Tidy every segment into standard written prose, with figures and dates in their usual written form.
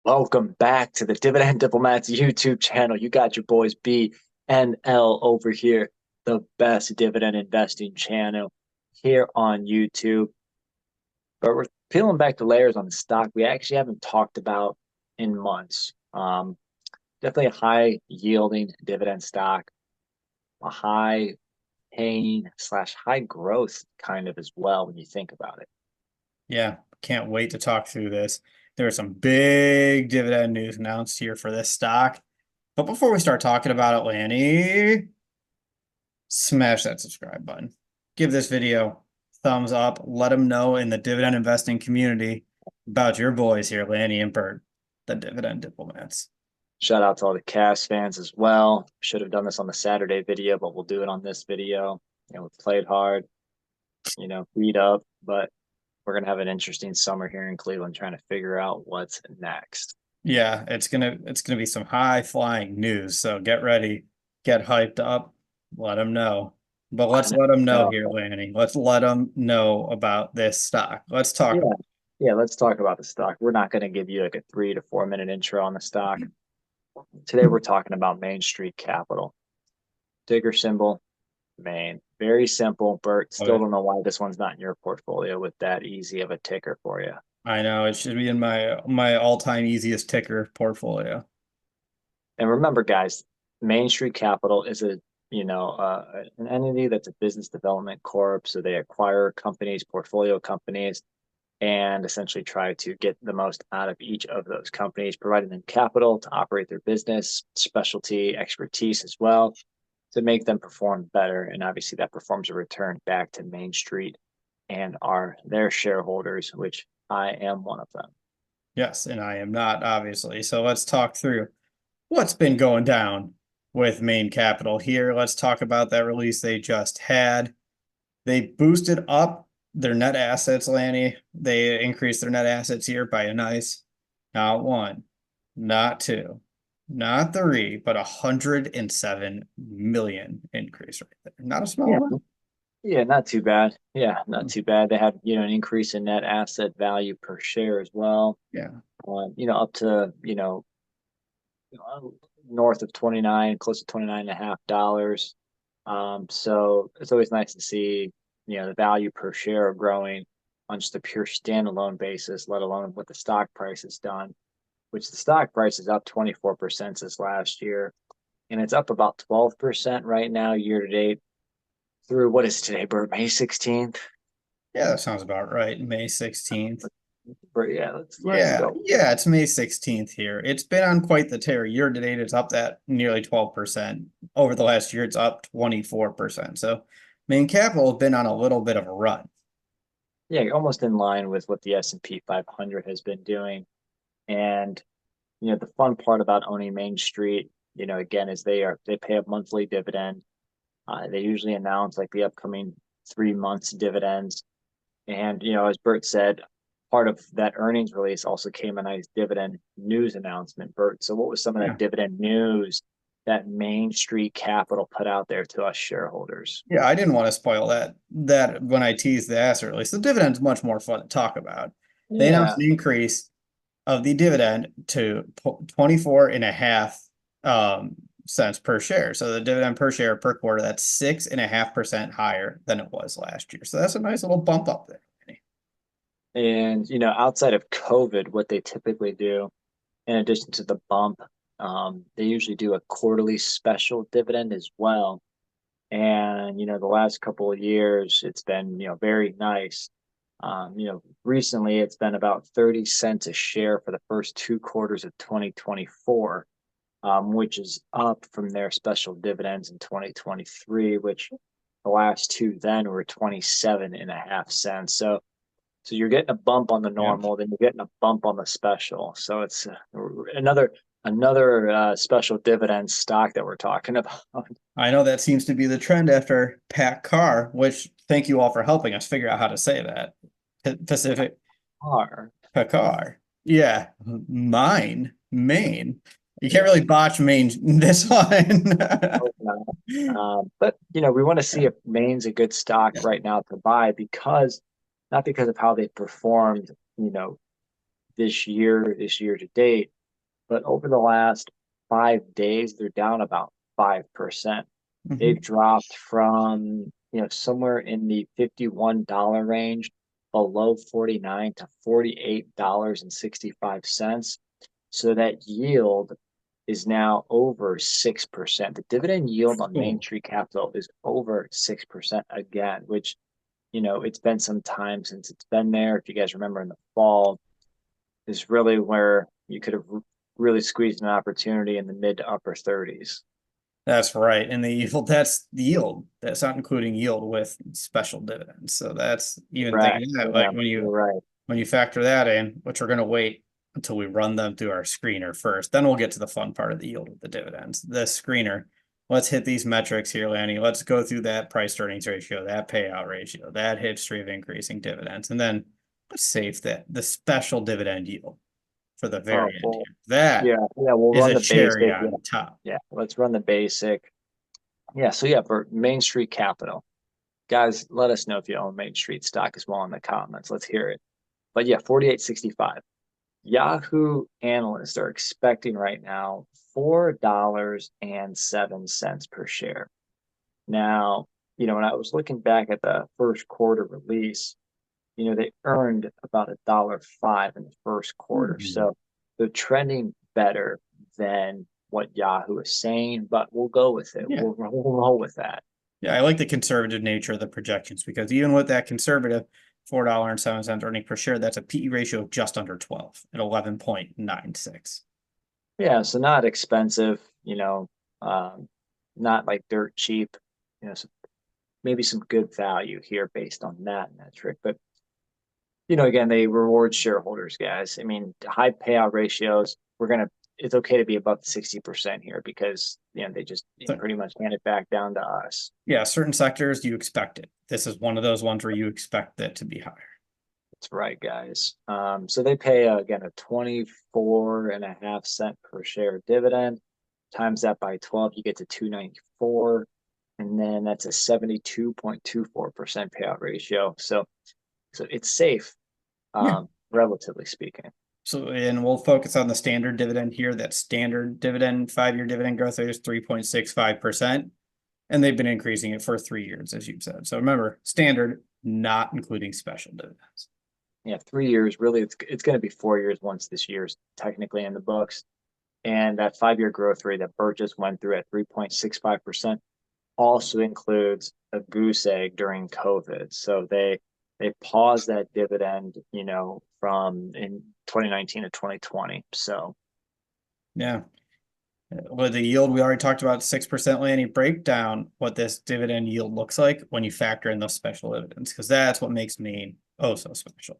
Welcome back to the Dividend Diplomats YouTube channel. You got your boys B and L over here, the best dividend investing channel here on YouTube. But we're peeling back the layers on the stock we actually haven't talked about in months. Definitely a high yielding dividend stock, a high paying slash high growth kind of as well when you think about it. Yeah, can't wait to talk through this. There are some big dividend news announced here for this stock. But before we start talking about it, Lanny, smash that subscribe button. Give this video thumbs up. Let them know in the dividend investing community about your boys here, Lanny and Bert, the dividend diplomats. Shout out to all the Cavs fans as well. Should have done this on the Saturday video, but we'll do it on this video. We played hard, beat up, but we're gonna have an interesting summer here in Cleveland trying to figure out what's next. Yeah, it's gonna be some high flying news. So get ready, get hyped up, let them know. But I let's let them know know. here, Lanny. Let's let them know about this stock. Let's talk Yeah, about. yeah. Let's talk about the stock. We're not gonna give you like a 3 to 4 minute intro on the stock. Today we're talking about Main Street Capital. Ticker symbol Main. Very simple. Bert, still it. don't know why this one's not in your portfolio with that easy of a ticker for you. I know it should be in my all-time easiest ticker portfolio. And remember, guys, Main Street Capital is an entity that's a business development corp. So they acquire companies, portfolio companies, and essentially try to get the most out of each of those companies, providing them capital to operate their business, specialty, expertise as well, to make them perform better. And obviously, that performs a return back to Main Street and their shareholders, which I am one of them. Yes, and I am not, obviously. So let's talk through what's been going down with Main Capital here. Let's talk about that release they just had. They boosted up their net assets, Lanny. They increased their net assets here by a nice, not one, not two, not three, but 107 million increase right there. Not a small Yeah, amount. yeah, not too bad. Yeah, not too bad. They had, an increase in net asset value per share as well. Yeah. Up to, north of 29, close to 29 and a half dollars. So it's always nice to see, the value per share growing on just a pure standalone basis, let alone what the stock price has done, which the stock price is up 24% since last year. And it's up about 12% right now, year to date, through what is today, Bert? May 16th? Yeah, that sounds about right. May 16th. But yeah, let's Yeah, go. yeah, it's May 16th here. It's been on quite the tear. Year to date, it's up that nearly 12%. Over the last year, it's up 24%. So Main Capital has been on a little bit of a run. Yeah, almost in line with what the S&P 500 has been doing. And the fun part about owning Main Street, again, is they pay a monthly dividend. They usually announce like the upcoming 3 months dividends. And as Bert said, part of that earnings release also came a nice dividend news announcement. Bert, so what was some of that Yeah. dividend news that Main Street Capital put out there to us shareholders? Yeah, I didn't want to spoil that when I teased the asset release. The dividend's much more fun to talk about. They announced Yeah, the increase of the dividend to 24 and a half cents per share. So the dividend per share per quarter, that's 6.5% higher than it was last year. So that's a nice little bump up there. and outside of COVID, what they typically do, in addition to the bump, they usually do a quarterly special dividend as well. And the last couple of years, it's been very nice. Recently it's been about 30 cents a share for the first 2 quarters of 2024, which is up from their special dividends in 2023, which the last two then were 27 and a half cents. So you're getting a bump on the Yep. normal, then you're getting a bump on the special. So it's another special dividend stock that we're talking about. I know that seems to be the trend after Pat Carr, which thank you all for helping us figure out how to say that. Pacific Are. Pacar. Yeah, Maine. You can't really botch Maine this one. But we want to see if Maine's a good stock right now to buy because not because of how they performed, this year to date. But over the last 5 days, they're down about 5%. They've Mhm. dropped from, somewhere in the $51 range below 49 to $48.65. So that yield is now over 6%. The dividend yield on Main Oh, Street Capital is over 6% again, which, it's been some time since it's been there. If you guys remember in the fall, is really where you could have really squeezed an opportunity in the mid to upper 30s. that's right. And the yield, that's the yield. That's not including yield with special dividends. So that's even Correct. thinking that, Yeah, like you're right. when you factor that in, which we're going to wait until we run them through our screener first. Then we'll get to the fun part of the yield with the dividends. The screener. Let's hit these metrics here, Lanny. Let's go through that price to earnings ratio, that payout ratio, that history of increasing dividends, and then let's save that the special dividend yield for the Oh, very end well, here. That yeah, yeah, we'll is run a the cherry basic. Yeah, on top. yeah, let's run the basic. Yeah, so yeah, for Main Street Capital, guys, let us know if you own Main Street stock as well in the comments. Let's hear it. But yeah, 48.65. Yahoo analysts are expecting right now $4.07 per share. Now, when I was looking back at the first quarter release, they earned about $1.05 in the first quarter. Mhm. So they're trending better than what Yahoo is saying, but we'll go with it. Yeah. We'll roll with that. Yeah, I like the conservative nature of the projections because even with that conservative $4.07 earning per share, that's a PE ratio of just under 12 at 11.96. Yeah, so not expensive, um, not like dirt cheap, so maybe some good value here based on that metric. But again, they reward shareholders, guys. I mean, high payout ratios, it's okay to be above 60% here because, they just So, pretty much hand it back down to us. yeah, certain sectors you expect it. This is one of those ones where you expect it to be higher. That's right, guys. So they pay, again, a 24.5 cent per share dividend. Times that by 12, you get to 294. And then that's a 72.24% payout ratio. So it's safe, Yeah. relatively speaking. So, and we'll focus on the standard dividend here. That standard dividend, 5-year dividend growth rate is 3.65%. And they've been increasing it for 3 years, as you've said. So remember, standard, not including special dividends. Yeah, 3 years. Really, it's going to be 4 years once this year's technically in the books. And that 5-year growth rate that Bert just went through at 3.65% also includes a goose egg during COVID. So they paused that dividend, from in 2019 to 2020. So Yeah. With the yield, we already talked about 6%. Lanny, break down what this dividend yield looks like when you factor in those special dividends, because that's what makes Maine oh so special.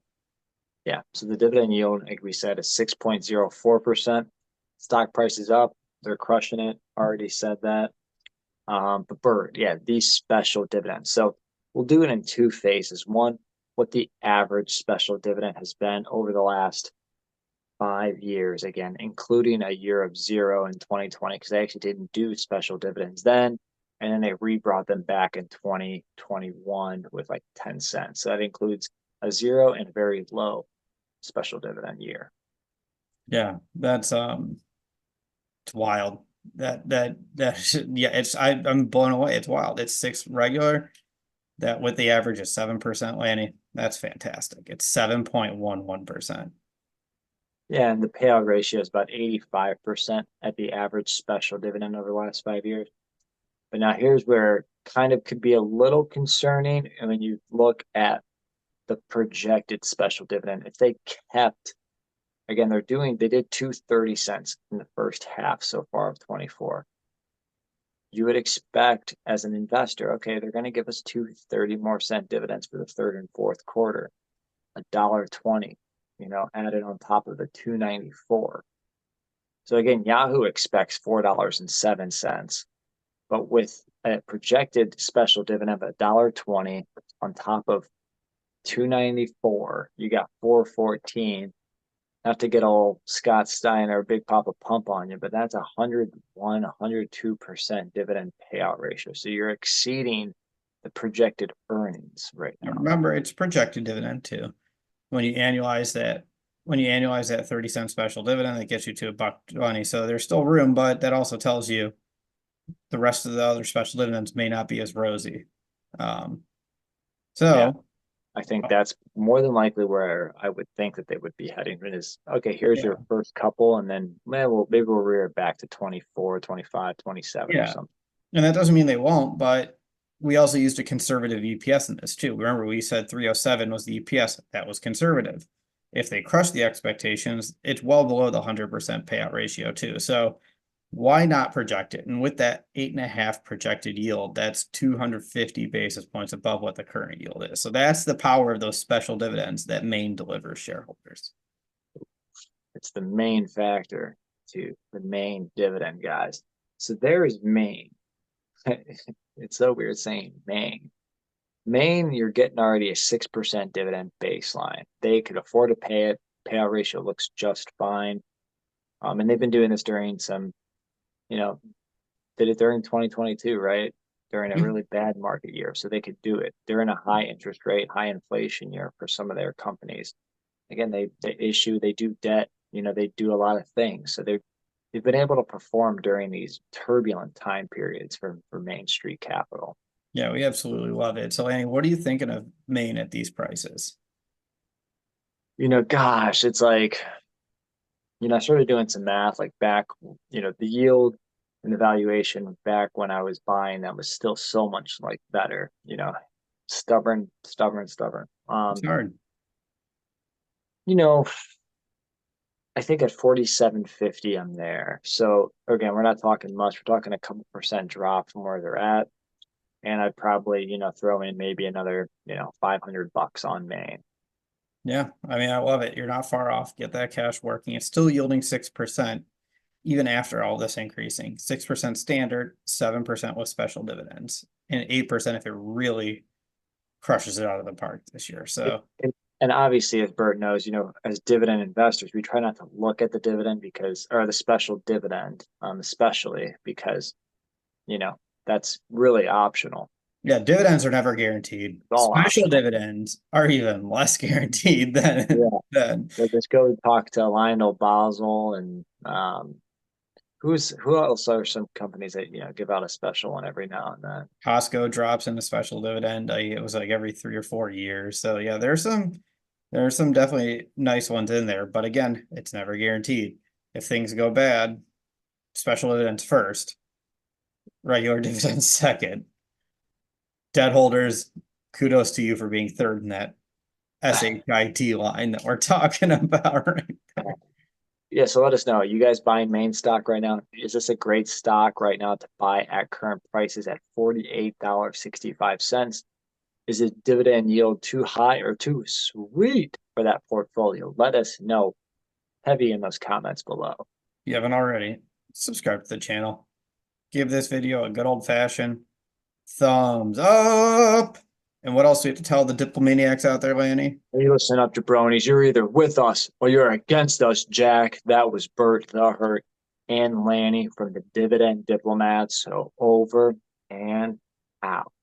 yeah, so the dividend yield, like we said, is 6.04%. Stock price is up. They're crushing it. Already said that. But Bert, yeah, these special dividends. So we'll do it in two phases. One, what the average special dividend has been over the last 5 years, again, including a year of zero in 2020, because they actually didn't do special dividends then. And then they re-brought them back in 2021 with like 10 cents. So that includes a zero and a very low special dividend year. Yeah, that's it's wild. Yeah, I'm blown away. It's wild. It's six regular. That with the average is 7%, Lanny. That's fantastic. It's 7.11%. Yeah, and the payout ratio is about 85% at the average special dividend over the last 5 years. But now here's where kind of could be a little concerning. And when you look at the projected special dividend, if they kept, again, they did 2.30 in the first half so far of 24. You would expect as an investor, okay, they're going to give us 2.30 more cent dividends for the third and fourth quarter, $1.20, added on top of the 294. So again, Yahoo expects $4.07, but with a projected special dividend of $1.20 on top of 294, you got 414. Not to get all Scott Steiner or Big Papa Pump on you, but that's 101, 102% dividend payout ratio. So you're exceeding the projected earnings right And now. remember, it's projected dividend too. When you annualize that when you annualize that 30-cent special dividend, that gets you to $1.20. So there's still room, but that also tells you the rest of the other special dividends may not be as rosy. Um, Yeah. so I think that's more than likely where I would think that they would be heading is okay, here's yeah, your first couple, and then maybe we'll rear it back to 24, 25, 27 or yeah. something. And that doesn't mean they won't, but we also used a conservative EPS in this too. Remember, we said 307 was the EPS. That was conservative. If they crush the expectations, it's well below the 100% payout ratio too. So why not project it? And with that 8.5 projected yield, that's 250 basis points above what the current yield is. So that's the power of those special dividends that Maine delivers shareholders. It's the main factor to the main dividend, guys. So there is Maine. It's so weird saying Maine. Maine, you're getting already a 6% dividend baseline. They could afford to pay it. Payout ratio looks just fine. And they've been doing this during some, you know, did it during 2022, right? During a really bad market year. So they could do it. They're in a high interest rate, high inflation year for some of their companies. Again, they do debt, they do a lot of things. So they've been able to perform during these turbulent time periods for Main Street Capital. Yeah, we absolutely love it. So, Lanny, what are you thinking of Maine at these prices? Gosh, it's like, I started doing some math like back, the yield and the valuation back when I was buying that was still so much like better, stubborn, stubborn, stubborn. It's hard. You know, I think at 47.50 I'm there. So again, we're not talking much. We're talking a couple percent drop from where they're at. And I'd probably, throw in maybe another, $500 on Maine. Yeah, I mean, I love it. You're not far off. Get that cash working. It's still yielding 6%, even after all this increasing. 6% standard, 7% with special dividends, and 8% if it really crushes it out of the park this year. So, And obviously, as Bert knows, as dividend investors, we try not to look at the dividend or the special dividend, especially because, you know, that's really optional. yeah, dividends are never guaranteed. It's all Special optional. dividends are even less guaranteed Yeah. than So just go talk to Lionel Basel and who else are some companies that, give out a special one every now and then. Costco drops in a special dividend. It was like every 3 or 4 years. So yeah, there's some definitely nice ones in there, but again, it's never guaranteed. If things go bad, special dividends first, regular dividends second. Debt holders, kudos to you for being third in that SHIT line that we're talking about right there. Yeah, so let us know. You guys buying main stock right now? Is this a great stock right now to buy at current prices at $48.65? Is it dividend yield too high or too sweet for that portfolio? Let us know heavy in those comments below. If you haven't already, subscribe to the channel. Give this video a good old fashioned thumbs up. And what else do you have to tell the diplomaniacs out there, Lanny? Hey, listen up, jabronis. You're either with us or you're against us, Jack. That was Bert the Hurt and Lanny from the Dividend Diplomats. So over and out.